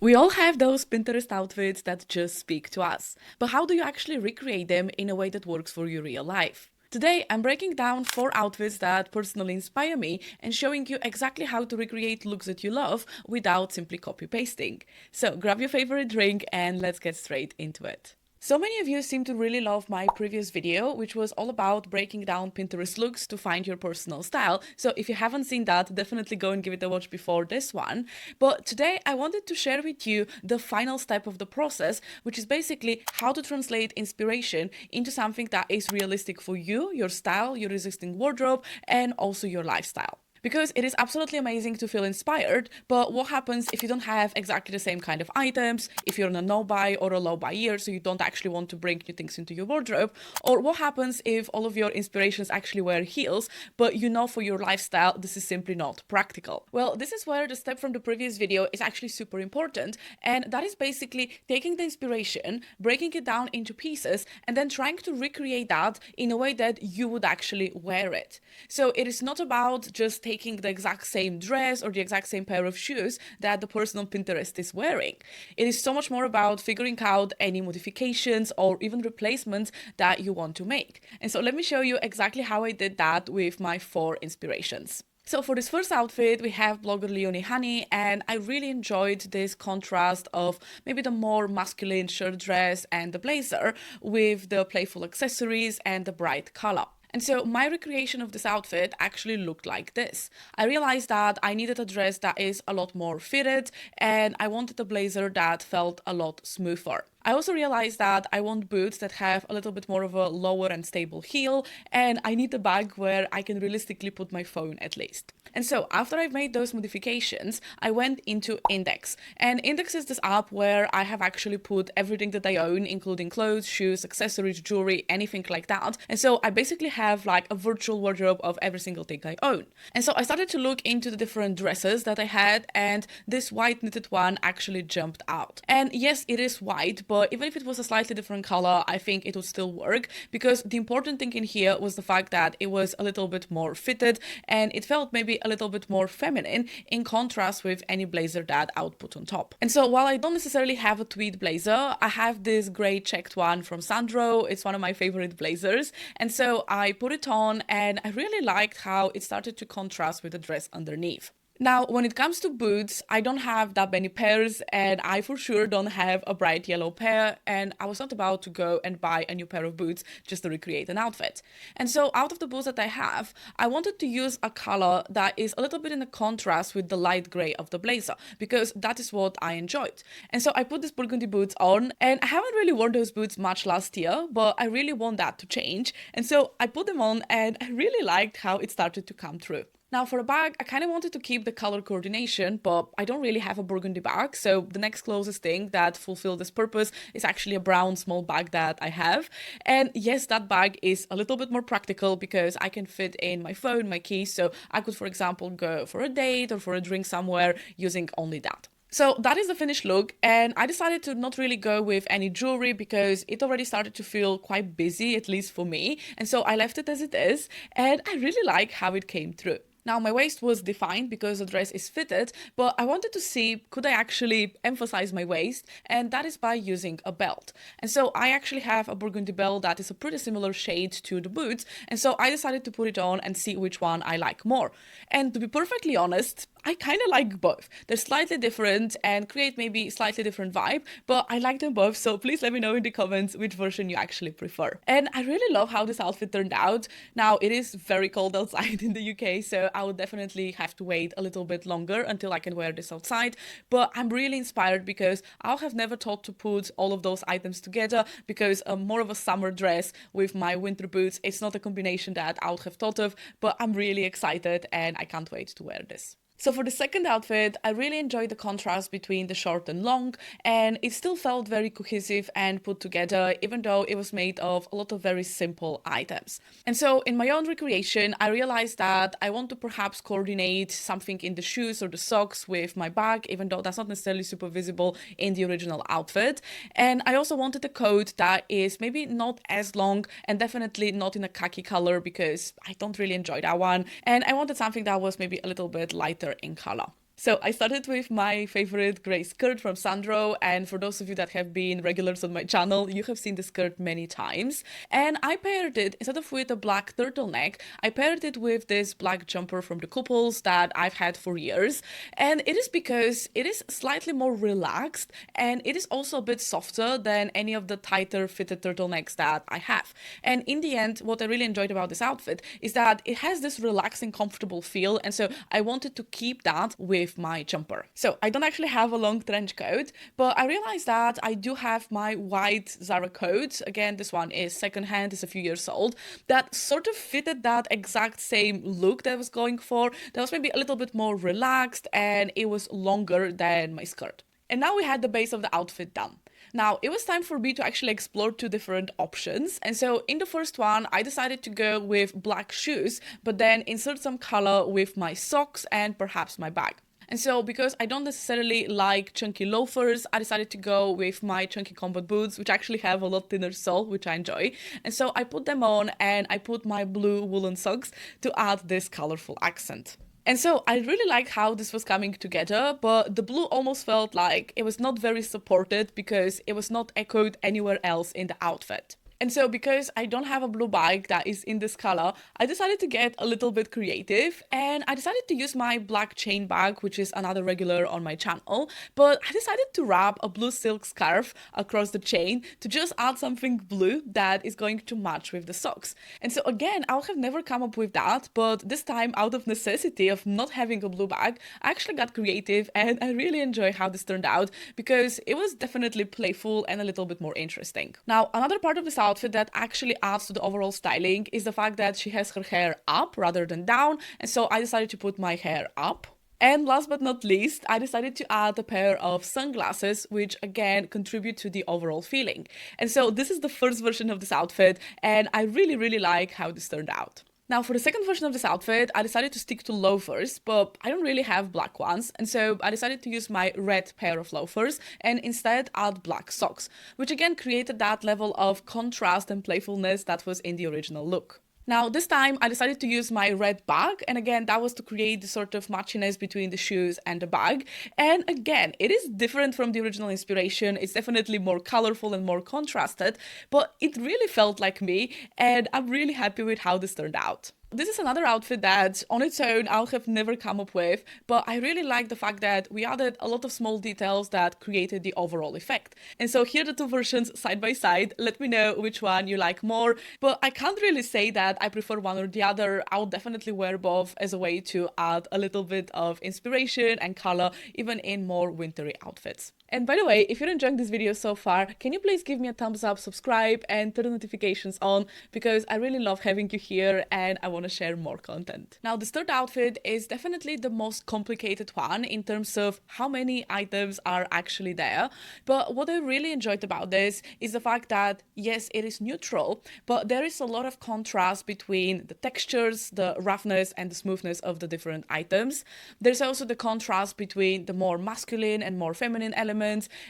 We all have those Pinterest outfits that just speak to us, but how do you actually recreate them in a way that works for your real life? Today, I'm breaking down 4 outfits that personally inspire me and showing you exactly how to recreate looks that you love without simply copy pasting. So grab your favorite drink and let's get straight into it. So many of you seem to really love my previous video, which was all about breaking down Pinterest looks to find your personal style. So if you haven't seen that, definitely go and give it a watch before this one. But today I wanted to share with you the final step of the process, which is basically how to translate inspiration into something that is realistic for you, your style, your existing wardrobe, and also your lifestyle. Because it is absolutely amazing to feel inspired, but what happens if you don't have exactly the same kind of items, if you're in a no buy or a low buy year, so you don't actually want to bring new things into your wardrobe, or what happens if all of your inspirations actually wear heels, but you know for your lifestyle this is simply not practical? Well, this is where the step from the previous video is actually super important, and that is basically taking the inspiration, breaking it down into pieces, and then trying to recreate that in a way that you would actually wear it. So it is not about just taking the exact same dress or the exact same pair of shoes that the person on Pinterest is wearing. It is so much more about figuring out any modifications or even replacements that you want to make. And so let me show you exactly how I did that with my 4 inspirations. So for this first outfit, we have blogger Leonie Honey, and I really enjoyed this contrast of maybe the more masculine shirt dress and the blazer with the playful accessories and the bright color. And so my recreation of this outfit actually looked like this. I realized that I needed a dress that is a lot more fitted, and I wanted a blazer that felt a lot smoother. I also realized that I want boots that have a little bit more of a lower and stable heel, and I need a bag where I can realistically put my phone at least. And so after I've made those modifications, I went into Index. And Index is this app where I have actually put everything that I own, including clothes, shoes, accessories, jewelry, anything like that. And so I basically have like a virtual wardrobe of every single thing I own. And so I started to look into the different dresses that I had, and this white knitted one actually jumped out. And yes, it is white, but even if it was a slightly different color, I think it would still work, because the important thing in here was the fact that it was a little bit more fitted and it felt maybe a little bit more feminine in contrast with any blazer that I would put on top. And so while I don't necessarily have a tweed blazer, I have this gray checked one from Sandro. It's one of my favorite blazers. And so I put it on and I really liked how it started to contrast with the dress underneath. Now, when it comes to boots, I don't have that many pairs, and I for sure don't have a bright yellow pair, and I was not about to go and buy a new pair of boots just to recreate an outfit. And so out of the boots that I have, I wanted to use a color that is a little bit in a contrast with the light gray of the blazer, because that is what I enjoyed. And so I put these burgundy boots on, and I haven't really worn those boots much last year, but I really want that to change. And so I put them on, and I really liked how it started to come through. Now for a bag, I kind of wanted to keep the color coordination, but I don't really have a burgundy bag, so the next closest thing that fulfilled this purpose is actually a brown small bag that I have. And yes, that bag is a little bit more practical because I can fit in my phone, my keys, so I could, for example, go for a date or for a drink somewhere using only that. So that is the finished look, and I decided to not really go with any jewelry because it already started to feel quite busy, at least for me, and so I left it as it is, and I really like how it came through. Now my waist was defined because the dress is fitted, but I wanted to see could I actually emphasize my waist, and that is by using a belt. And so I actually have a burgundy belt that is a pretty similar shade to the boots, and so I decided to put it on and see which one I like more. And to be perfectly honest, I kind of like both. They're slightly different and create maybe slightly different vibe, but I like them both, so please let me know in the comments which version you actually prefer. And I really love how this outfit turned out. Now it is very cold outside in the UK, so I will definitely have to wait a little bit longer until I can wear this outside, but I'm really inspired because I'll have never thought to put all of those items together, because more of a summer dress with my winter boots, it's not a combination that I would have thought of, but I'm really excited and I can't wait to wear this. So for the second outfit, I really enjoyed the contrast between the short and long, and it still felt very cohesive and put together, even though it was made of a lot of very simple items. And so in my own recreation, I realized that I want to perhaps coordinate something in the shoes or the socks with my bag, even though that's not necessarily super visible in the original outfit. And I also wanted a coat that is maybe not as long and definitely not in a khaki color because I don't really enjoy that one. And I wanted something that was maybe a little bit lighter in color. So I started with my favorite gray skirt from Sandro, and for those of you that have been regulars on my channel, you have seen the skirt many times. And I paired it, instead of with a black turtleneck, I paired it with this black jumper from the Couples that I've had for years. And it is because it is slightly more relaxed, and it is also a bit softer than any of the tighter fitted turtlenecks that I have. And in the end, what I really enjoyed about this outfit is that it has this relaxing, comfortable feel, and so I wanted to keep that with my jumper. So I don't actually have a long trench coat, but I realized that I do have my white Zara coat. Again, this one is secondhand, it's a few years old, that sort of fitted that exact same look that I was going for. That was maybe a little bit more relaxed, and it was longer than my skirt. And now we had the base of the outfit done. Now, it was time for me to actually explore two different options. And so in the first one, I decided to go with black shoes, but then insert some color with my socks and perhaps my bag. And so because I don't necessarily like chunky loafers, I decided to go with my chunky combat boots, which actually have a lot thinner sole, which I enjoy. And so I put them on, and I put my blue woolen socks to add this colorful accent. And so I really liked how this was coming together, but the blue almost felt like it was not very supported because it was not echoed anywhere else in the outfit. And so because I don't have a blue bag that is in this color, I decided to get a little bit creative, and I decided to use my black chain bag, which is another regular on my channel, but I decided to wrap a blue silk scarf across the chain to just add something blue that is going to match with the socks. And so again, I would have never come up with that, but this time, out of necessity of not having a blue bag, I actually got creative, and I really enjoy how this turned out because it was definitely playful and a little bit more interesting. Now, another part of this outfit that actually adds to the overall styling is the fact that she has her hair up rather than down, and so I decided to put my hair up. And last but not least, I decided to add a pair of sunglasses, which again contribute to the overall feeling. And so this is the first version of this outfit, and I really like how this turned out. Now, for the second version of this outfit, I decided to stick to loafers, but I don't really have black ones, and so I decided to use my red pair of loafers and instead add black socks, which again created that level of contrast and playfulness that was in the original look. Now, this time I decided to use my red bag, and again, that was to create the sort of matchiness between the shoes and the bag. And again, it is different from the original inspiration. It's definitely more colorful and more contrasted, but it really felt like me, and I'm really happy with how this turned out. This is another outfit that on its own I'll have never come up with, but I really like the fact that we added a lot of small details that created the overall effect. And so here are the two versions side by side. Let me know which one you like more, but I can't really say that I prefer one or the other. I'll definitely wear both as a way to add a little bit of inspiration and color even in more wintry outfits. And by the way, if you're enjoying this video so far, can you please give me a thumbs up, subscribe, and turn the notifications on, because I really love having you here and I want to share more content. Now, this third outfit is definitely the most complicated one in terms of how many items are actually there. But what I really enjoyed about this is the fact that, yes, it is neutral, but there is a lot of contrast between the textures, the roughness, and the smoothness of the different items. There's also the contrast between the more masculine and more feminine elements,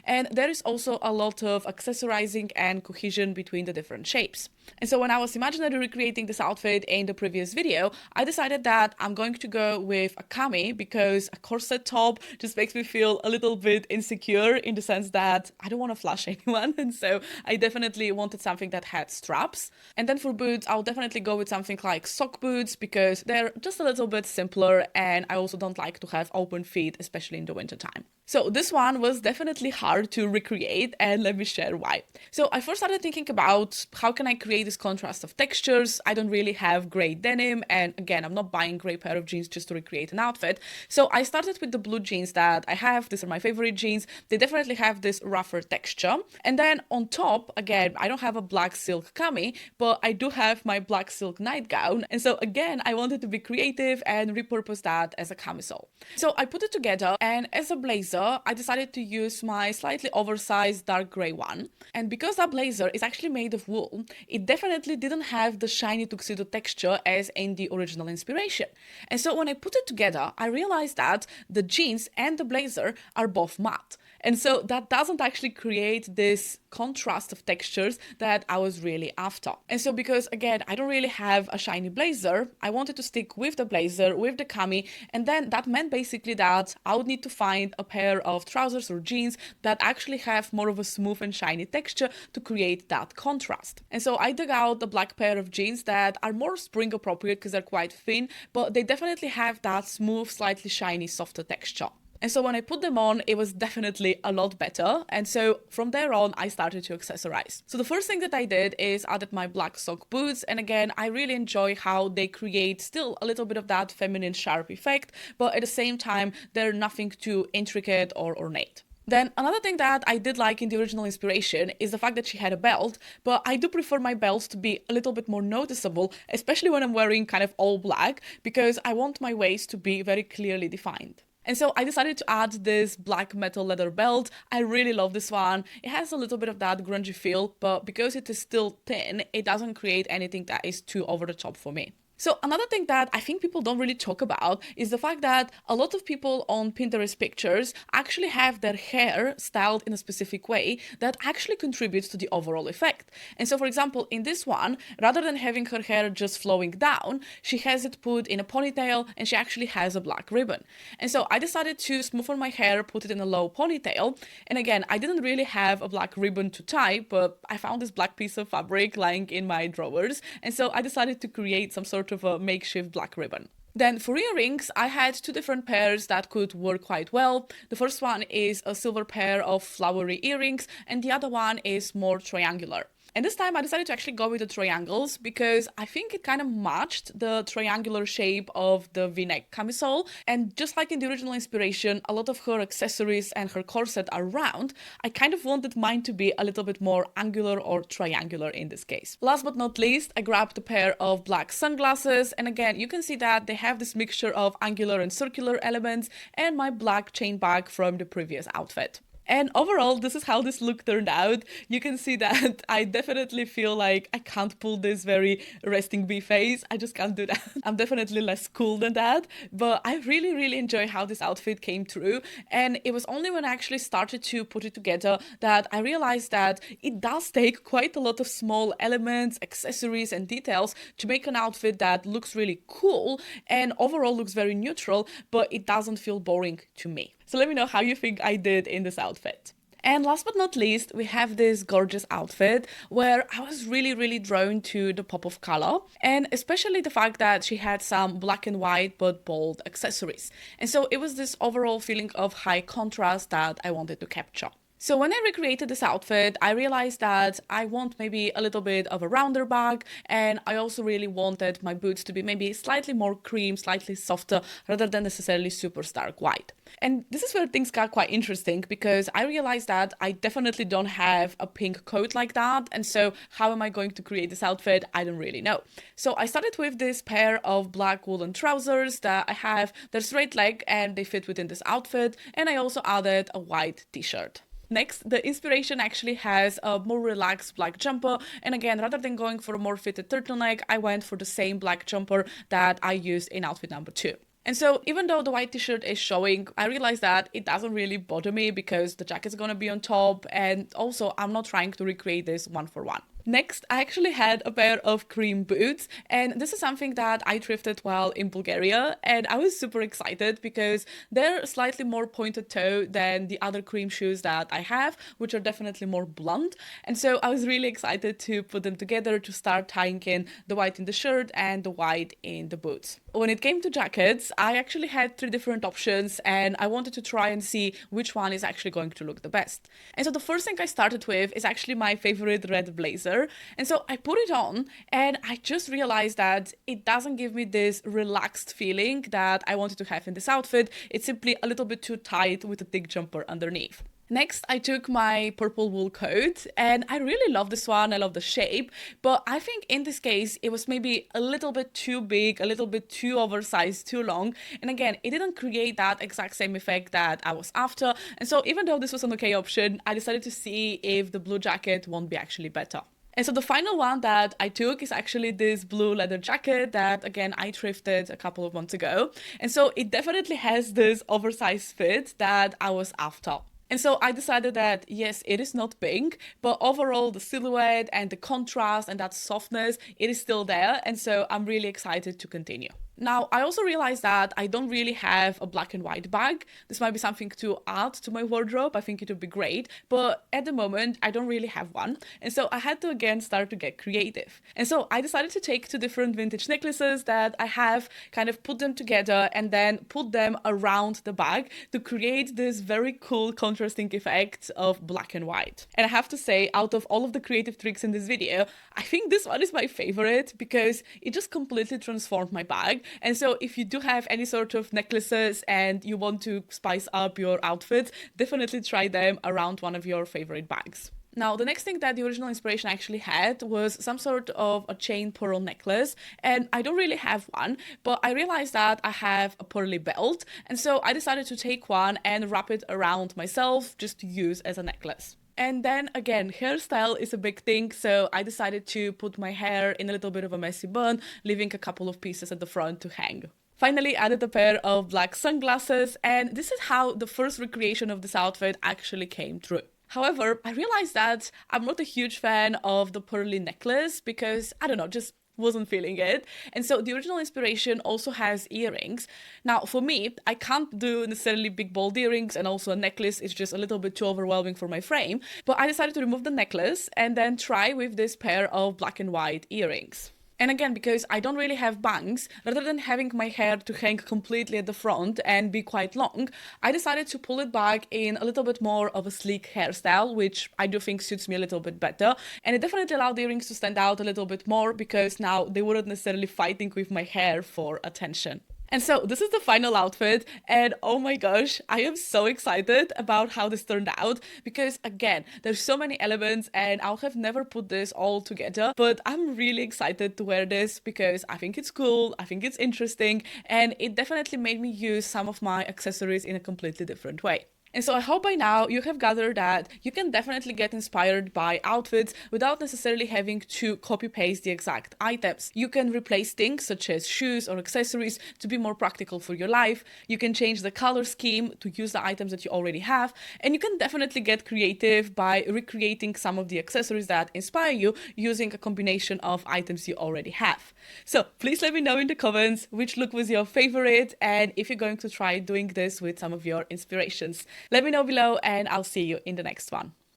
and there is also a lot of accessorizing and cohesion between the different shapes. And so when I was imaginary recreating this outfit in the previous video, I decided that I'm going to go with a cami because a corset top just makes me feel a little bit insecure in the sense that I don't want to flash anyone, and so I definitely wanted something that had straps. And then for boots, I'll definitely go with something like sock boots because they're just a little bit simpler, and I also don't like to have open feet, especially in the winter time. So this one was definitely hard to recreate, and let me share why. So I first started thinking about how can I create this contrast of textures. I don't really have gray denim, and again, I'm not buying gray pair of jeans just to recreate an outfit. So I started with the blue jeans that I have. These are my favorite jeans. They definitely have this rougher texture. And then on top, again, I don't have a black silk cami, but I do have my black silk nightgown. And so again, I wanted to be creative and repurpose that as a camisole. So I put it together, and as a blazer, I decided to use my slightly oversized dark gray one. And because that blazer is actually made of wool, it definitely didn't have the shiny tuxedo texture as in the original inspiration. And so when I put it together, I realized that the jeans and the blazer are both matte. And so that doesn't actually create this contrast of textures that I was really after. And so because again, I don't really have a shiny blazer, I wanted to stick with the blazer, with the cami, and then that meant basically that I would need to find a pair of trousers or jeans that actually have more of a smooth and shiny texture to create that contrast. And so I dug out a black pair of jeans that are more spring appropriate because they're quite thin, but they definitely have that smooth, slightly shiny, softer texture. And so when I put them on, it was definitely a lot better. And so from there on, I started to accessorize. So the first thing that I did is added my black sock boots. And again, I really enjoy how they create still a little bit of that feminine sharp effect, but at the same time, they're nothing too intricate or ornate. Then another thing that I did like in the original inspiration is the fact that she had a belt, but I do prefer my belts to be a little bit more noticeable, especially when I'm wearing kind of all black, because I want my waist to be very clearly defined. And so I decided to add this black metal leather belt. I really love this one. It has a little bit of that grungy feel, but because it is still thin, it doesn't create anything that is too over the top for me. So another thing that I think people don't really talk about is the fact that a lot of people on Pinterest pictures actually have their hair styled in a specific way that actually contributes to the overall effect. And so, for example, in this one, rather than having her hair just flowing down, she has it put in a ponytail and she actually has a black ribbon. And so I decided to smoothen my hair, put it in a low ponytail. And again, I didn't really have a black ribbon to tie, but I found this black piece of fabric lying in my drawers. And so I decided to create some sort of a makeshift black ribbon. Then for earrings, I had two different pairs that could work quite well. The first one is a silver pair of flowery earrings, and the other one is more triangular. And this time I decided to actually go with the triangles because I think it kind of matched the triangular shape of the V-neck camisole. And just like in the original inspiration, a lot of her accessories and her corset are round. I kind of wanted mine to be a little bit more angular or triangular in this case. Last but not least, I grabbed a pair of black sunglasses. And again, you can see that they have this mixture of angular and circular elements and my black chain bag from the previous outfit. And overall, this is how this look turned out. You can see that I definitely feel like I can't pull this very resting bee face. I just can't do that. I'm definitely less cool than that. But I really, really enjoy how this outfit came through. And it was only when I actually started to put it together that I realized that it does take quite a lot of small elements, accessories, and details to make an outfit that looks really cool and overall looks very neutral, but it doesn't feel boring to me. So let me know how you think I did in this outfit. And last but not least, we have this gorgeous outfit where I was really, really drawn to the pop of color and especially the fact that she had some black and white but bold accessories. And so it was this overall feeling of high contrast that I wanted to capture. So when I recreated this outfit, I realized that I want maybe a little bit of a rounder bag, and I also really wanted my boots to be maybe slightly more cream, slightly softer, rather than necessarily super stark white. And this is where things got quite interesting because I realized that I definitely don't have a pink coat like that, and so how am I going to create this outfit? I don't really know. So I started with this pair of black woolen trousers that I have. They're straight leg and they fit within this outfit, and I also added a white t-shirt. Next, the inspiration actually has a more relaxed black jumper, and again, rather than going for a more fitted turtleneck, I went for the same black jumper that I used in outfit number 2. And so even though the white t-shirt is showing, I realized that it doesn't really bother me because the jacket's gonna be on top, and also I'm not trying to recreate this one for one. Next, I actually had a pair of cream boots, and this is something that I thrifted while in Bulgaria, and I was super excited because they're slightly more pointed toe than the other cream shoes that I have, which are definitely more blunt. And so I was really excited to put them together to start tying in the white in the shirt and the white in the boots. When it came to jackets, I actually had 3 different options, and I wanted to try and see which one is actually going to look the best. And so the first thing I started with is actually my favorite red blazer. And so I put it on and I just realized that it doesn't give me this relaxed feeling that I wanted to have in this outfit. It's simply a little bit too tight with a thick jumper underneath. Next, I took my purple wool coat, and I really love this one. I love the shape, but I think in this case, it was maybe a little bit too big, a little bit too oversized, too long. And again, it didn't create that exact same effect that I was after. And so even though this was an okay option, I decided to see if the blue jacket won't be actually better. And so the final one that I took is actually this blue leather jacket that, again, I thrifted a couple of months ago. And so it definitely has this oversized fit that I was after. And so I decided that yes, it is not pink, but overall the silhouette and the contrast and that softness, it is still there. And so I'm really excited to continue. Now, I also realized that I don't really have a black and white bag. This might be something to add to my wardrobe. I think it would be great. But at the moment, I don't really have one. And so I had to again start to get creative. And so I decided to take two different vintage necklaces that I have, kind of put them together and then put them around the bag to create this very cool contrasting effect of black and white. And I have to say, out of all of the creative tricks in this video, I think this one is my favorite because it just completely transformed my bag. And so if you do have any sort of necklaces and you want to spice up your outfits, definitely try them around one of your favorite bags. Now, the next thing that the original inspiration actually had was some sort of a chain pearl necklace, and I don't really have one, but I realized that I have a pearly belt, and so I decided to take one and wrap it around myself just to use as a necklace. And then again, hairstyle is a big thing, so I decided to put my hair in a little bit of a messy bun, leaving a couple of pieces at the front to hang. Finally, added a pair of black sunglasses, and this is how the first recreation of this outfit actually came through. However, I realized that I'm not a huge fan of the pearly necklace because, I don't know, just wasn't feeling it. And so the original inspiration also has earrings. Now, for me, I can't do necessarily big bold earrings, and also a necklace is just a little bit too overwhelming for my frame. But I decided to remove the necklace and then try with this pair of black and white earrings. And again, because I don't really have bangs, rather than having my hair to hang completely at the front and be quite long, I decided to pull it back in a little bit more of a sleek hairstyle, which I do think suits me a little bit better. And it definitely allowed the earrings to stand out a little bit more because now they weren't necessarily fighting with my hair for attention. And so this is the final outfit, and oh my gosh, I am so excited about how this turned out because again, there's so many elements and I'll have never put this all together, but I'm really excited to wear this because I think it's cool, I think it's interesting, and it definitely made me use some of my accessories in a completely different way. And so I hope by now you have gathered that you can definitely get inspired by outfits without necessarily having to copy paste the exact items. You can replace things such as shoes or accessories to be more practical for your life. You can change the color scheme to use the items that you already have. And you can definitely get creative by recreating some of the accessories that inspire you using a combination of items you already have. So please let me know in the comments which look was your favorite and if you're going to try doing this with some of your inspirations. Let me know below and I'll see you in the next one.